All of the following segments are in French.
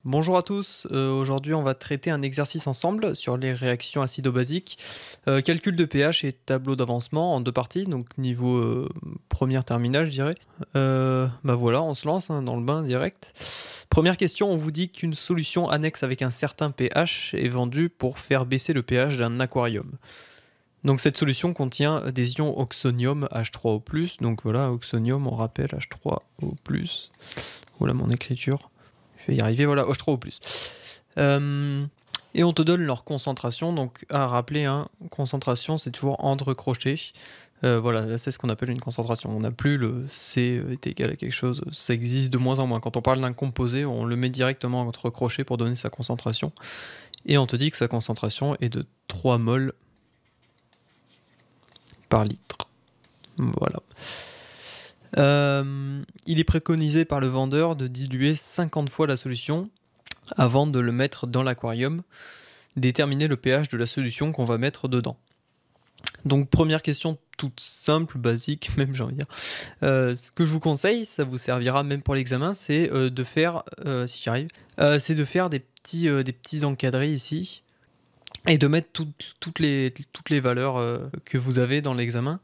Bonjour à tous, aujourd'hui on va traiter un exercice ensemble sur les réactions acido-basiques, calcul de pH et tableau d'avancement en deux parties, donc niveau première terminale je dirais. Bah voilà, on se lance hein, dans le bain direct. Première question, on vous dit qu'une solution annexe avec un certain pH est vendue pour faire baisser le pH d'un aquarium. Donc cette solution contient des ions oxonium H3O+, donc voilà, oxonium on rappelle H3O+, voilà mon écriture. Je vais y arriver, voilà, H3O+. Et on te donne leur concentration, donc à rappeler, hein, concentration c'est toujours entre crochets. Voilà, là c'est ce qu'on appelle une concentration. On n'a plus le C est égal à quelque chose, ça existe de moins en moins. Quand on parle d'un composé, on le met directement entre crochets pour donner sa concentration. Et on te dit que sa concentration est de 3 moles par litre. Voilà. Il est préconisé par le vendeur de diluer 50 fois la solution avant de le mettre dans l'aquarium, déterminer le pH de la solution qu'on va mettre dedans. Donc première question toute simple, basique même j'ai envie de dire. Ce que je vous conseille, ça vous servira même pour l'examen, c'est de faire, si j'y arrive, c'est de faire des petits encadrés ici et de mettre toutes les valeurs que vous avez dans l'examen.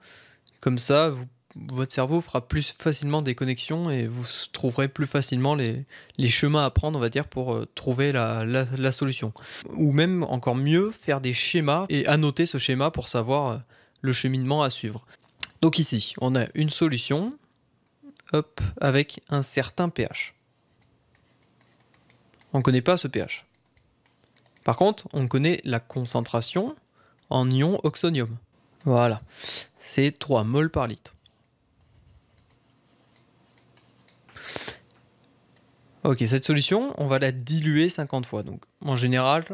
Comme ça, votre cerveau fera plus facilement des connexions et vous trouverez plus facilement les chemins à prendre, on va dire, pour trouver la solution. Ou même, encore mieux, faire des schémas et annoter ce schéma pour savoir le cheminement à suivre. Donc ici, on a une solution hop, avec un certain pH. On ne connaît pas ce pH. Par contre, on connaît la concentration en ion oxonium. Voilà, c'est 3 moles par litre. Ok, cette solution, on va la diluer 50 fois. Donc, en général,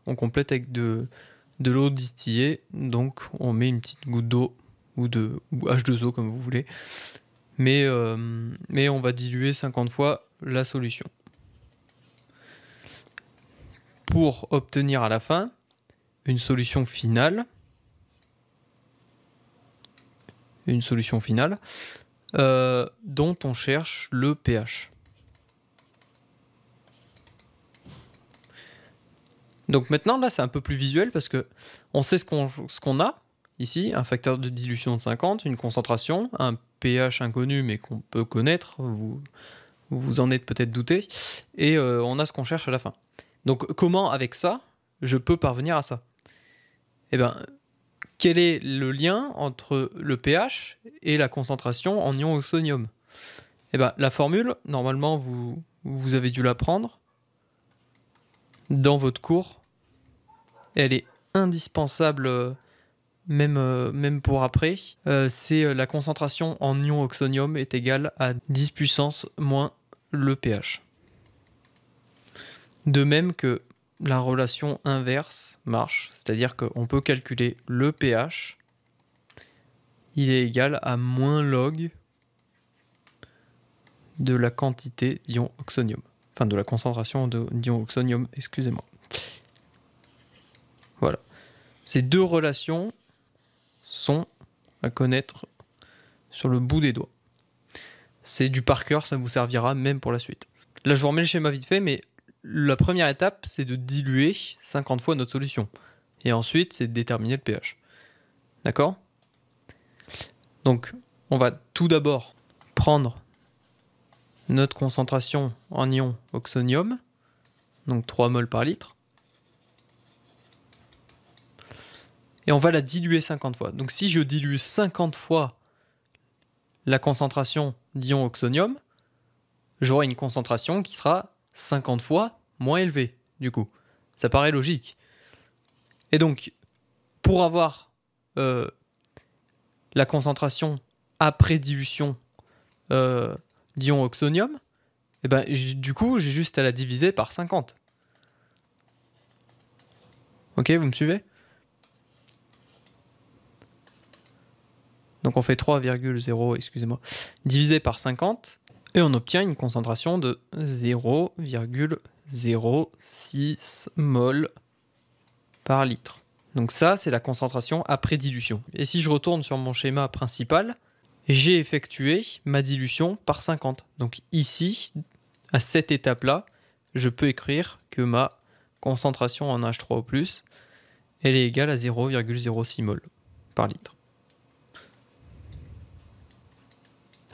on complète avec de l'eau distillée. Donc, on met une petite goutte d'eau ou H2O comme vous voulez. Mais on va diluer 50 fois la solution. Pour obtenir à la fin une solution finale. Dont on cherche le pH. Donc maintenant, là, c'est un peu plus visuel parce que on sait ce qu'on a ici, un facteur de dilution de 50, une concentration, un pH inconnu mais qu'on peut connaître, vous en êtes peut-être douté, et on a ce qu'on cherche à la fin. Donc comment, avec ça, je peux parvenir à ça? Eh bien, quel est le lien entre le pH et la concentration en ion oxonium? Eh bien, la formule, normalement, vous avez dû l'apprendre dans votre cours. Elle est indispensable, même pour après. C'est la concentration en ion oxonium est égale à 10 puissance moins le pH. De même que la relation inverse marche, c'est-à-dire qu'on peut calculer le pH, il est égal à moins log de la quantité d'ion oxonium. Enfin, de la concentration d'ion oxonium, excusez-moi. Voilà. Ces deux relations sont à connaître sur le bout des doigts. C'est du par cœur, ça vous servira même pour la suite. Là, je vous remets le schéma vite fait, mais la première étape, c'est de diluer 50 fois notre solution. Et ensuite, c'est de déterminer le pH. D'accord? Donc, on va tout d'abord prendre notre concentration en ion oxonium, donc 3 moles par litre, et on va la diluer 50 fois. Donc si je dilue 50 fois la concentration d'ion oxonium, j'aurai une concentration qui sera 50 fois moins élevée, du coup. Ça paraît logique. Et donc, pour avoir la concentration après dilution d'ion oxonium, et ben, du coup, j'ai juste à la diviser par 50. Ok, vous me suivez? Donc on fait 3,0, excusez-moi, divisé par 50, et on obtient une concentration de 0,06 mol par litre. Donc ça, c'est la concentration après dilution. Et si je retourne sur mon schéma principal, j'ai effectué ma dilution par 50. Donc ici, à cette étape-là, je peux écrire que ma concentration en H3O+, elle est égale à 0,06 mol par litre.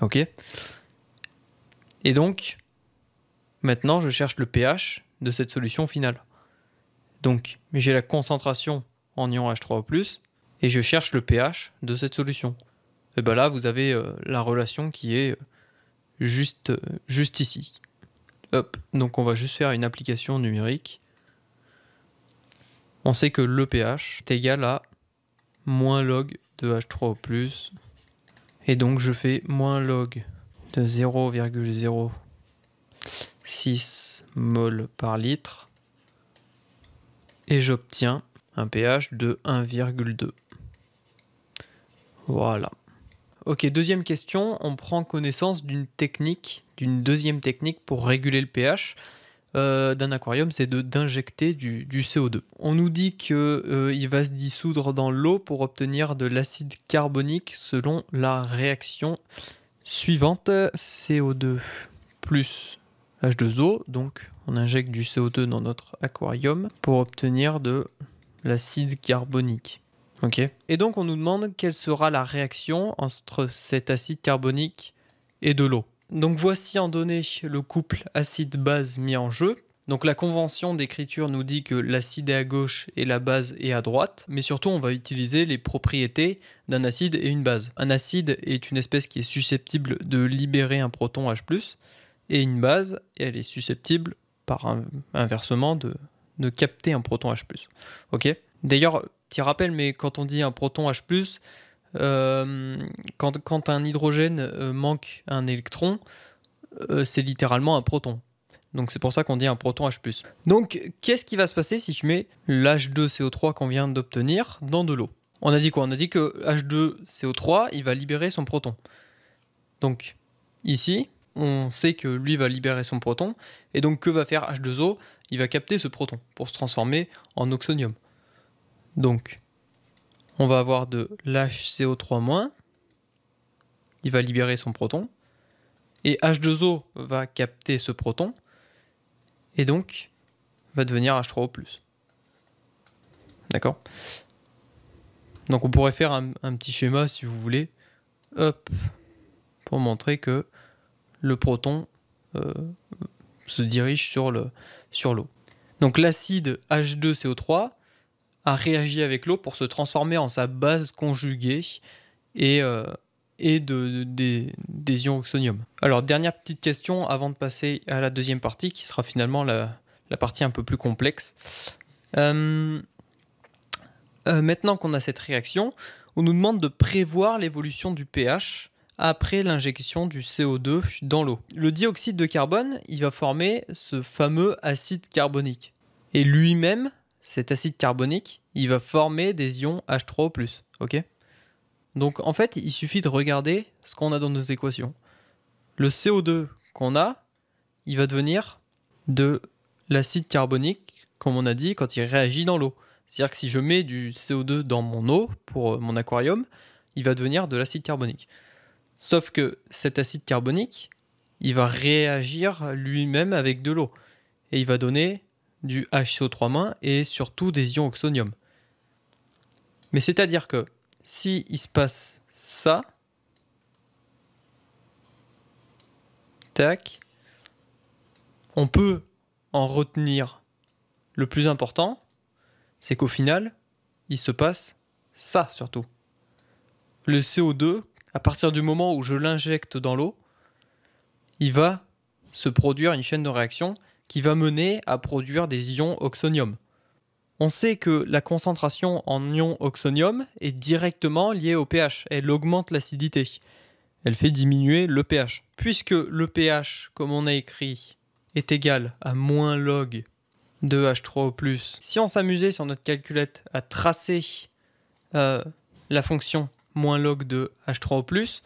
Ok. Et donc, maintenant, je cherche le pH de cette solution finale. Donc, j'ai la concentration en ion H3O+, et je cherche le pH de cette solution. Et bien là, vous avez la relation qui est juste ici. Hop. Donc, on va juste faire une application numérique. On sait que le pH est égal à moins log de H3O+, et donc je fais moins log de 0,06 mol par litre, et j'obtiens un pH de 1,2. Voilà. Ok, deuxième question, on prend connaissance d'une deuxième technique pour réguler le pH d'un aquarium, c'est d'injecter du CO2. On nous dit qu'il va se dissoudre dans l'eau pour obtenir de l'acide carbonique selon la réaction suivante, CO2 plus H2O, donc on injecte du CO2 dans notre aquarium pour obtenir de l'acide carbonique. Ok. Et donc on nous demande quelle sera la réaction entre cet acide carbonique et de l'eau. Donc voici en données le couple acide-base mis en jeu. Donc la convention d'écriture nous dit que l'acide est à gauche et la base est à droite, mais surtout on va utiliser les propriétés d'un acide et une base. Un acide est une espèce qui est susceptible de libérer un proton H+, et une base, elle est susceptible, par inversement, de capter un proton H+. Ok. D'ailleurs, petit rappel, mais quand on dit un proton H+, quand un hydrogène manque un électron, c'est littéralement un proton. Donc c'est pour ça qu'on dit un proton H+. Donc qu'est-ce qui va se passer si je mets l'H2CO3 qu'on vient d'obtenir dans de l'eau? On a dit quoi? On a dit que H2CO3, il va libérer son proton. Donc ici, on sait que lui va libérer son proton, et donc que va faire H2O? Il va capter ce proton pour se transformer en oxonium. Donc on va avoir de l'HCO3-, il va libérer son proton, et H2O va capter ce proton, et donc va devenir H3O+. D'accord? Donc on pourrait faire un petit schéma si vous voulez, hop, pour montrer que le proton se dirige sur l'eau. Donc l'acide H2CO3 a réagi avec l'eau pour se transformer en sa base conjuguée et des ions oxonium. Alors dernière petite question avant de passer à la deuxième partie qui sera finalement la partie un peu plus complexe. Maintenant qu'on a cette réaction, on nous demande de prévoir l'évolution du pH après l'injection du CO2 dans l'eau. Le dioxyde de carbone, il va former ce fameux acide carbonique. Et lui-même, cet acide carbonique, il va former des ions H3O+. Ok ? Donc en fait, il suffit de regarder ce qu'on a dans nos équations. Le CO2 qu'on a, il va devenir de l'acide carbonique, comme on a dit, quand il réagit dans l'eau. C'est-à-dire que si je mets du CO2 dans mon eau, pour mon aquarium, il va devenir de l'acide carbonique. Sauf que cet acide carbonique, il va réagir lui-même avec de l'eau. Et il va donner du HCO3- et surtout des ions oxonium. Mais c'est-à-dire que si il se passe ça, tac, on peut en retenir le plus important, c'est qu'au final, il se passe ça surtout. Le CO2, à partir du moment où je l'injecte dans l'eau, il va se produire une chaîne de réaction qui va mener à produire des ions oxonium. On sait que la concentration en ions oxonium est directement liée au pH. Elle augmente l'acidité. Elle fait diminuer le pH. Puisque le pH, comme on a écrit, est égal à moins log de H3O+, si on s'amusait sur notre calculette à tracer la fonction moins log de H3O+,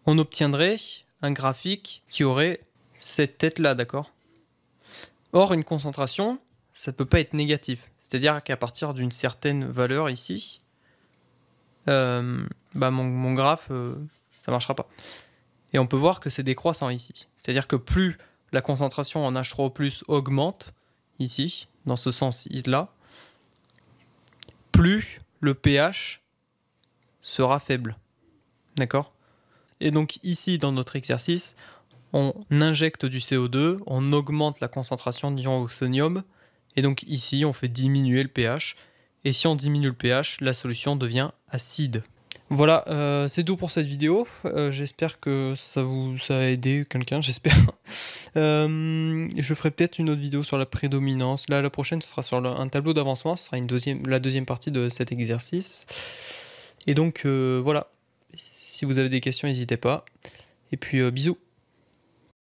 on obtiendrait un graphique qui aurait cette tête-là, d'accord ? Or, une concentration, ça ne peut pas être négatif. C'est-à-dire qu'à partir d'une certaine valeur ici, mon graphe, ça ne marchera pas. Et on peut voir que c'est décroissant ici. C'est-à-dire que plus la concentration en H3O+ augmente, ici, dans ce sens-là, plus le pH sera faible. D'accord? Et donc ici, dans notre exercice, on injecte du CO2, on augmente la concentration d'ion oxonium, et donc ici, on fait diminuer le pH. Et si on diminue le pH, la solution devient acide. Voilà, c'est tout pour cette vidéo. J'espère que ça a aidé quelqu'un, j'espère. Je ferai peut-être une autre vidéo sur la prédominance. Là, la prochaine, ce sera sur un tableau d'avancement. Ce sera la deuxième partie de cet exercice. Et donc, voilà. Si vous avez des questions, n'hésitez pas. Et puis, bisous.